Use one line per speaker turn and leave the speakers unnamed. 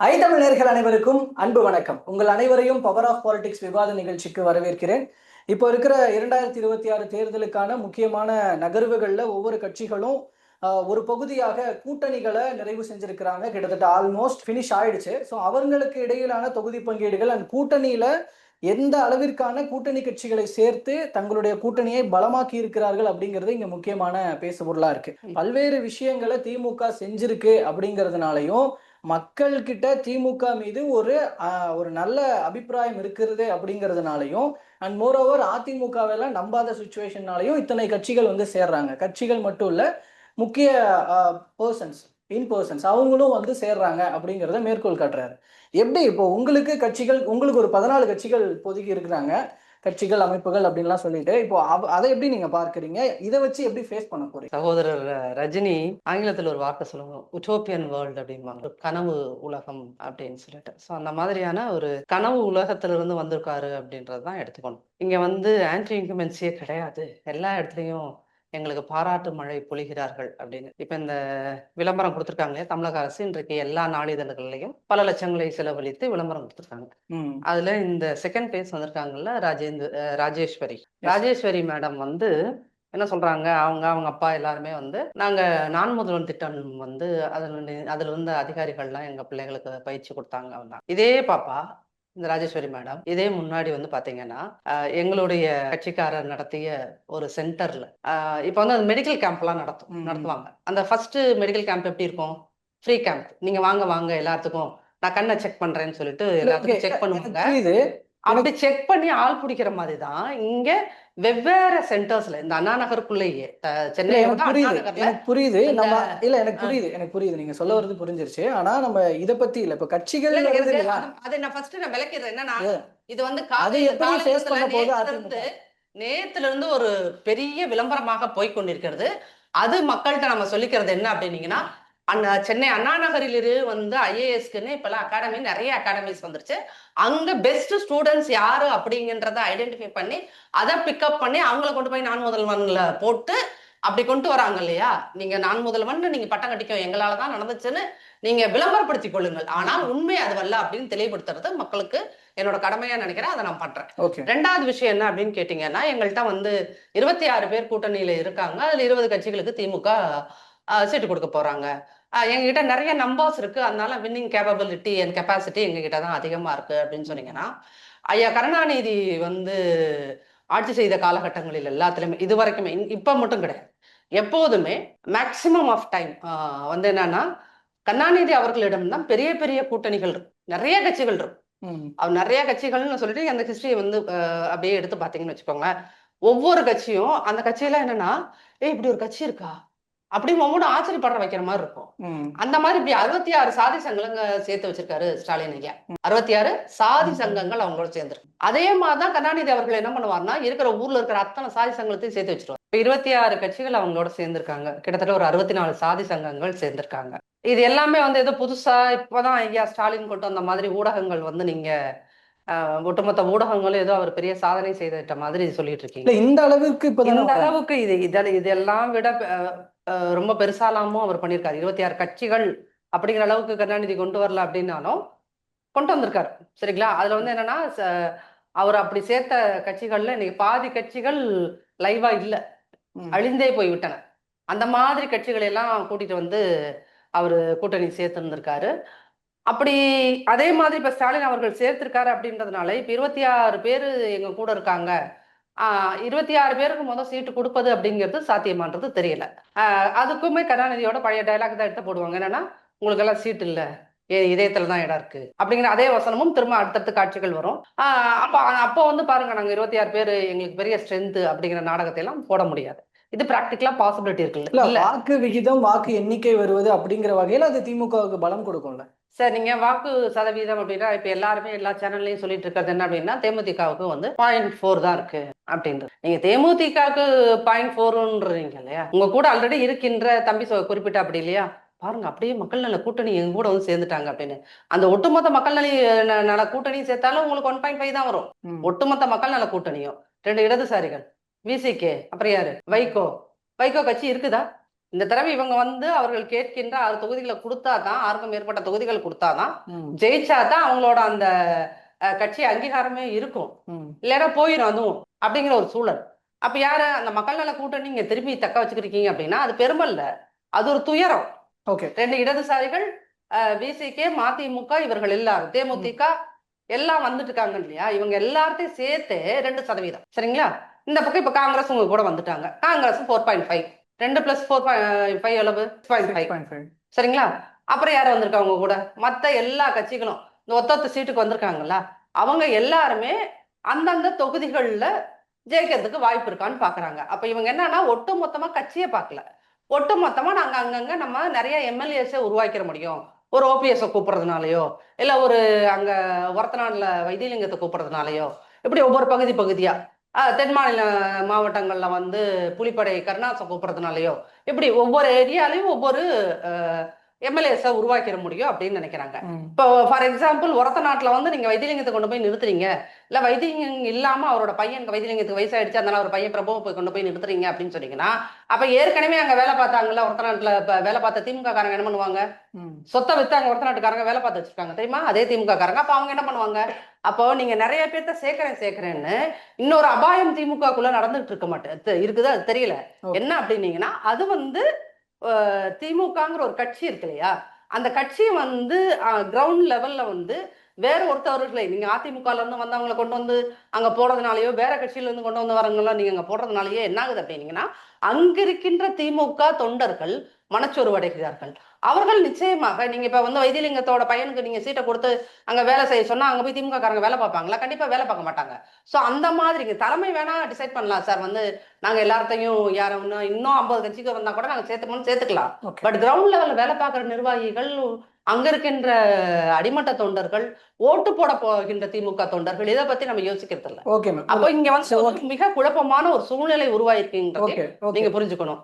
தமிழர்கள் அனைவருக்கும் அன்பு வணக்கம். உங்கள் அனைவரையும் பவர் ஆஃப் பாலிடிக்ஸ் விவாத நிகழ்ச்சிக்கு வரவேற்கிறேன். இப்போ இருக்கிற 2026 தேர்தலுக்கான முக்கியமான நகர்வுகள்ல ஒவ்வொரு கட்சிகளும் ஒரு பகுதியாக கூட்டணிகளை நிறைவு செஞ்சிருக்கிறாங்க. கிட்டத்தட்ட ஆல்மோஸ்ட் ஃபினிஷ் ஆயிடுச்சு. ஸோ அவங்களுக்கு இடையிலான தொகுதி பங்கீடுகள் அண்ட் கூட்டணியில எந்த அளவிற்கான கூட்டணி கட்சிகளை சேர்த்து தங்களுடைய கூட்டணியை பலமாக்கி இருக்கிறார்கள் அப்படிங்கிறது இங்க முக்கியமான பேசுபொருளா இருக்கு. பல்வேறு விஷயங்களை திமுக செஞ்சிருக்கு அப்படிங்கிறதுனாலையும் மக்கள் கிட்ட திமுக மீது ஒரு நல்ல அபிப்பிராயம் இருக்கிறது அப்படிங்கிறதுனாலையும் அண்ட் மோரோவர் அதிமுகவெல்லாம் நம்பாத சுச்சுவேஷன்னாலையும் இத்தனை கட்சிகள் வந்து சேர்றாங்க. கட்சிகள் மட்டும் இல்ல, முக்கிய பர்சன்ஸ் அவங்களும் வந்து சேர்றாங்க அப்படிங்கிறத மேற்கோள் காட்டுறாரு. எப்படி இப்போ உங்களுக்கு ஒரு 14 கட்சிகள் இப்போதைக்கு இருக்கிறாங்க, கட்சிகள் அமைப்புகள் அப்படின்லாம் சொல்லிட்டு இப்போ அதை எப்படி நீங்க பார்க்கறீங்க? இதை வச்சு எப்படி ஃபேஸ் பண்ண போறீங்க?
சகோதரர் ரஜினி ஆங்கிலத்தில் ஒரு வார்த்தை சொல்லுவாங்க, உட்டோப்பியன் வேர்ல்டு அப்படிம்பாங்க, கனவு உலகம் அப்படின்னு சொல்லிட்டு. ஸோ அந்த மாதிரியான ஒரு கனவு உலகத்திலிருந்து வந்திருக்காரு அப்படின்றது தான் எடுத்துக்கணும். இங்க வந்து ஆன்டி இன்குமென்சியே கிடையாது, எல்லா இடத்துலையும் எங்களுக்கு பாராட்டு மழை பொழிகிறார்கள் அப்படின்னு. இப்ப இந்த விளம்பரம் கொடுத்துருக்காங்களே தமிழக அரசு, இன்றைக்கு எல்லா நாளிதழ்கள்லையும் பல லட்சங்களை செலவழித்து விளம்பரம் கொடுத்துருக்காங்க. அதுல இந்த செகண்ட் பேஸ் வந்திருக்காங்கல்ல, ராஜேஸ்வரி மேடம் வந்து என்ன சொல்றாங்க, அவங்க அப்பா எல்லாருமே வந்து நாங்க நான் முதல்வன் திட்டம் வந்து அதுல இருந்த அதிகாரிகள்லாம் எங்க பிள்ளைகளுக்கு பயிற்சி கொடுத்தாங்க. இதே பாப்பா இந்த ராஜேஸ்வரி மேடம் இதே முன்னாடி வந்து பாத்தீங்கன்னா எங்களுடைய கட்சிக்காரர் நடத்திய ஒரு சென்டர்ல இப்ப வந்து மெடிக்கல் கேம்ப் எல்லாம் நடத்துவாங்க. அந்த ஃபர்ஸ்ட் மெடிக்கல் கேம்ப் எப்படி இருக்கும்? Free camp. நீங்க வாங்க எல்லாத்துக்கும் நான் கண்ணை செக் பண்றேன்னு சொல்லிட்டு எல்லாத்துக்கும் செக் பண்ணுவாங்க. அப்படி செக் பண்ணி ஆள் பிடிக்கிற மாதிரி தான் இங்க வெவ்வேறு சென்டர்ஸ்ல இந்த அண்ணா நகருக்குள்ளேயே சென்னை
புரியுது. எனக்கு புரியுது நீங்க சொல்ல வருது, புரிஞ்சிருச்சு. ஆனா நம்ம இத பத்தி இல்ல, இப்ப கட்சிகள்
அதை நான் ஃபர்ஸ்ட் நான் விளக்கிறேன். என்னன்னா இது வந்து நேத்துல இருந்து ஒரு பெரிய விளம்பரமாக போய்கொண்டிருக்கிறது. அது மக்கள்கிட்ட நம்ம சொல்லிக்கிறது என்ன அப்படின்னீங்கன்னா, சென்னை அண்ணா நகரில் வந்து ஐஏஎஸ்க்குன்னு இப்பெல்லாம் அகாடமி, நிறைய அகாடமிஸ் வந்துருச்சு. அங்க பெஸ்ட் ஸ்டூடெண்ட்ஸ் யாரு அப்படிங்கறத ஐடென்டிஃபை பண்ணி அதை பிக்கப் பண்ணி அவங்கள கொண்டு போய் நான் முதல்வன்ல போட்டு அப்படி கொண்டு வராங்க இல்லையா. நீங்க நான் முதல்வன் நீங்க பட்டம் கட்டிக்கோ, எங்களாலதான் நடந்துச்சுன்னு நீங்க விளம்பரப்படுத்திக் கொள்ளுங்கள். ஆனால் உண்மை அது வரல அப்படின்னு தெளிவுபடுத்துறது மக்களுக்கு என்னோட கடமையா நினைக்கிறேன். அதை நான் பண்றேன். ரெண்டாவது விஷயம் என்ன அப்படின்னு கேட்டீங்கன்னா, எங்கள்கிட்ட வந்து 26 பேர் கூட்டணியில இருக்காங்க. அதுல 20 கட்சிகளுக்கு திமுக சீட்டு கொடுக்க போறாங்க. எங்ககிட்ட நிறைய நம்பர்ஸ் இருக்கு, அதனால வின்னிங் கேப்பபிலிட்டி அண்ட் கெப்பாசிட்டி எங்ககிட்ட தான் அதிகமா இருக்கு அப்படின்னு சொன்னீங்கன்னா, ஐயா கருணாநிதி வந்து ஆட்சி செய்த காலகட்டங்களில் எல்லாத்துலயுமே இது வரைக்குமே, இப்ப மட்டும் கிடையாது, எப்போதுமே மேக்சிமம் ஆஃப் டைம் வந்து என்னன்னா கருணாநிதி அவர்களிடம் தான் பெரிய பெரிய கூட்டணிகள் இருக்கு, நிறைய கட்சிகள் இருக்கு. அவர் நிறைய கட்சிகள்னு சொல்லிட்டு அந்த ஹிஸ்டரியை வந்து அப்படியே எடுத்து பாத்தீங்கன்னு வச்சுக்கோங்களேன். ஒவ்வொரு கட்சியும் அந்த கட்சியெல்லாம் என்னன்னா, இப்படி ஒரு கட்சி இருக்கா அப்படின்னு ஒவ்வொரு ஆச்சரியப்படுற வைக்கிற மாதிரி இருக்கும். அந்த மாதிரி இப்படி 66 சாதி சங்கங்கள் சேர்த்து வச்சிருக்காரு ஸ்டாலின் ஐயா. 66 சாதி சங்கங்கள் அவங்களோட சேர்ந்துருக்கு. அதே மாதிரிதான் கருணாநிதி அவர்கள் என்ன பண்ணுவார்னா, இருக்கிற ஊர்ல இருக்கிற அத்தனை சாதி சங்கங்களையும் சேர்த்து வச்சிருவார். 26 கட்சிகள் அவங்களோட சேர்ந்திருக்காங்க. கிட்டத்தட்ட ஒரு 64 சாதி சங்கங்கள் சேர்ந்திருக்காங்க. இது எல்லாமே வந்து ஏதோ புதுசா இப்பதான் ஐயா ஸ்டாலின் கொண்டு வந்த மாதிரி ஊடகங்கள் வந்து நீங்க ஒட்டுமொத்த ஊடகங்களும் ஏதோ அவர் பெரிய சாதனை செய்த மாதிரி சொல்லிட்டு இருக்கீங்க.
இந்த அளவுக்கு
இதெல்லாம் விட ரொம்ப பெருசாலாமும் அவர் பண்ணியிருக்காரு. 26 கட்சிகள் அப்படிங்கிற அளவுக்கு கருணாநிதி கொண்டு வரல அப்படின்னாலும் கொண்டு வந்திருக்காரு. சரிங்களா? அதுல வந்து என்னன்னா, அவர் அப்படி சேர்த்த கட்சிகள்ல இன்னைக்கு பாதி கட்சிகள் லைவா இல்ல, அழிந்தே போய் விட்டன. அந்த மாதிரி கட்சிகளை எல்லாம் கூட்டிட்டு வந்து அவரு கூட்டணி சேர்த்திருந்திருக்காரு. அப்படி அதே மாதிரி இப்ப ஸ்டாலின் அவர்கள் சேர்த்திருக்காரு அப்படின்றதுனால இப்ப 26 பேரு எங்க கூட இருக்காங்க, 26 பேருக்கு முதல் சீட்டு கொடுப்பது அப்படிங்கிறது சாத்தியமானது தெரியல. அதுக்குமே கருணாநிதியோட பழைய டைலாக் தான் எடுத்து போடுவாங்க. என்னன்னா, உங்களுக்கு எல்லாம் சீட் இல்ல, இதயத்துலதான் இடம் இருக்கு அப்படிங்கிற அதே வசனமும் திரும்ப அடுத்தடுத்து காட்சிகள் வரும். அப்போ வந்து பாருங்க, நாங்க 26 பேர் எங்களுக்கு பெரிய ஸ்ட்ரென்த் அப்படிங்கிற நாடகத்தை எல்லாம் போட முடியாது. இது பிராக்டிகலா பாசிபிலிட்டி இருக்குல்ல.
வாக்கு விகிதம், வாக்கு எண்ணிக்கை வருவது அப்படிங்கிற வகையில் அது திமுகவுக்கு பலம் கொடுக்கும்ல
சார். நீங்க வாக்கு சதவீதம் அப்படின்னா இப்ப எல்லாருமே எல்லா சேனல்லையும் சொல்லிட்டு இருக்கிறது என்ன அப்படின்னா, தேமுதிகவுக்கு வந்து 0.4 தான் இருக்கு அப்படின்றது. நீங்க தேமுதிகவுக்கு 0.4ன்றீங்க இல்லையா, உங்க கூட ஆல்ரெடி இருக்கின்ற தம்பி குறிப்பிட்ட அப்படி இல்லையா, பாருங்க அப்படியே மக்கள் நல கூட்டணி எங்க கூட வந்து சேர்ந்துட்டாங்க அப்படின்னு. அந்த ஒட்டுமொத்த மக்கள் நல கூட்டணியும் சேர்த்தாலும் உங்களுக்கு 1.5 தான் வரும். ஒட்டுமொத்த மக்கள் நல கூட்டணியும் 2 இடதுசாரிகள், விசிகே, அப்புறம் யாரு, வைகோ கட்சி இருக்குதா? இந்த தடவை இவங்க வந்து அவர்கள் கேட்கின்ற 6 தொகுதிகளை கொடுத்தாதான், 6க்கும் மேற்பட்ட தொகுதிகள் கொடுத்தாதான் ஜெயிச்சாதான் அவங்களோட அந்த கட்சி அங்கீகாரமே இருக்கும். இல்லைன்னா போயிடும் அதுவும் அப்படிங்கிற ஒரு சூழல். அப்ப யாரு அந்த மக்கள் நல கூட்டணி நீங்க திருப்பி தக்க வச்சுக்கிறீங்க அப்படின்னா அது பெருமல்ல, அது ஒரு துயரம்.
ஓகே,
2 இடதுசாரிகள், விசிகே, மதிமுக, இவர்கள் எல்லாரும், தேமுதிக எல்லாம் வந்துட்டு இருக்காங்க இல்லையா, இவங்க எல்லாத்தையும் சேர்த்து 2%. சரிங்களா? இந்த பக்கம் இப்ப காங்கிரஸ் உங்க கூட வந்துட்டாங்க. காங்கிரஸ் 4.5, 2 + 4.5 எவ்வளவு? 6.5. சரிங்களா? அப்புறம் யாரும் வந்திருக்காங்க கூட? மத்த எல்லா கட்சிகளும் இந்த ஒத்தொத்த சீட்டுக்கு வந்திருக்காங்கல்ல, அவங்க எல்லாருமே அந்தந்த தொகுதிகள்ல ஜெயிக்கிறதுக்கு வாய்ப்பு இருக்கான்னு பாக்குறாங்க. அப்ப இவங்க என்னன்னா ஒட்டு மொத்தமா கட்சியை பார்க்கல, ஒட்டு மொத்தமா நாங்க அங்கங்க நம்ம நிறைய எம்எல்ஏஸை உருவாக்கிற முடியும், ஒரு ஓபிஎஸ் கூப்பிடுறதுனாலயோ இல்ல ஒரு அங்க ஒரத்தநாடுல வைத்தியலிங்கத்தை கூப்பிடுறதுனாலயோ, இப்படி ஒவ்வொரு பகுதியா தென் மாநில மாவட்டங்கள்ல வந்து புலிப்படை கருணாசை கூப்பிடுறதுனாலயோ, இப்படி ஒவ்வொரு ஏரியாலையும் ஒவ்வொரு எம்எல்ஏஸை உருவாக்கிட முடியும் அப்படின்னு நினைக்கிறாங்க. இப்போ ஃபார் எக்ஸாம்பிள் ஒரத்தநாட்டுல வந்து நீங்க வைத்தியலிங்கத்தை கொண்டு போய் நிறுத்துறீங்க, இல்ல வைத்தியலிங்கம் இல்லாம அவரோட பையன் வைத்தியலிங்கத்துக்கு வயசாயிடுச்சு அதனால அவர் பையன் பிரபுவை போய் கொண்டு போய் நிறுத்துறீங்க அப்படின்னு சொன்னீங்கன்னா, அப்ப ஏற்கனவே அங்க வேலை பார்த்தாங்கல்ல ஒரத்தநாட்டுல வேலை பார்த்த திமுக காரங்க என்ன பண்ணுவாங்க? சொத்தை வித்து அங்க ஒரத்தநாட்டுக்காரங்க வேலை பார்த்து வச்சிருக்காங்க தெரியுமா, அதே திமுக காரங்க. அப்ப அவங்க என்ன பண்ணுவாங்க? அப்போ நீங்க நிறைய பேர்த்த சேர்க்கிறேன்னு இன்னொரு அபாயம் திமுகக்குள்ள நடந்துட்டு இருக்க மாட்டேன் இருக்குது, அது தெரியல என்ன அப்படின்னீங்கன்னா, அது வந்து திமுகங்கிற ஒரு கட்சி இருக்கு இல்லையா, அந்த கட்சி வந்து கிரவுண்ட் லெவல்ல வந்து வேற ஒருத்தவர்களை நீங்க அதிமுகல இருந்து வந்தவங்களை கொண்டு வந்து அங்க போடுறதுனாலயோ, வேற கட்சியில இருந்து கொண்டு வந்து வரவங்களாம் நீங்க அங்க போடுறதுனாலயோ என்ன ஆகுது அப்படின்னீங்கன்னா, அங்க இருக்கின்ற திமுக தொண்டர்கள் மனச்சோர்வடைகிறார்கள். அவர்கள் நிச்சயமாக நீங்க இப்ப வந்து வைத்தியலிங்கத்தோட பையனுக்கு நீங்க சீட்டை கொடுத்து அங்க வேலை செய்ய சொன்னா அங்க போய் திமுக காரங்க வேலை பார்ப்பாங்களா? கண்டிப்பா வேலை பார்க்க மாட்டாங்க. சோ அந்த மாதிரி தலைமை வேணா டிசைட் பண்ணலாம் சார், வந்து நாங்க எல்லார்த்தையும் யாரும் இன்னும் 50 கட்சிக்கு வந்தா கூட நாங்க சேர்த்துக்கலாம். பட் கிரவுண்ட் லெவல்ல வேலை பார்க்குற நிர்வாகிகள், அங்க இருக்கின்ற அடிமட்ட தொண்டர்கள், ஓட்டு போட போகின்ற திமுக தொண்டர்கள், இதை பத்தி நம்ம யோசிக்கிறது இல்ல. அப்போ இங்க வந்து மிக குழப்பமான ஒரு சூழ்நிலை உருவாயிருக்குன்றதை நீங்க புரிஞ்சுக்கணும்.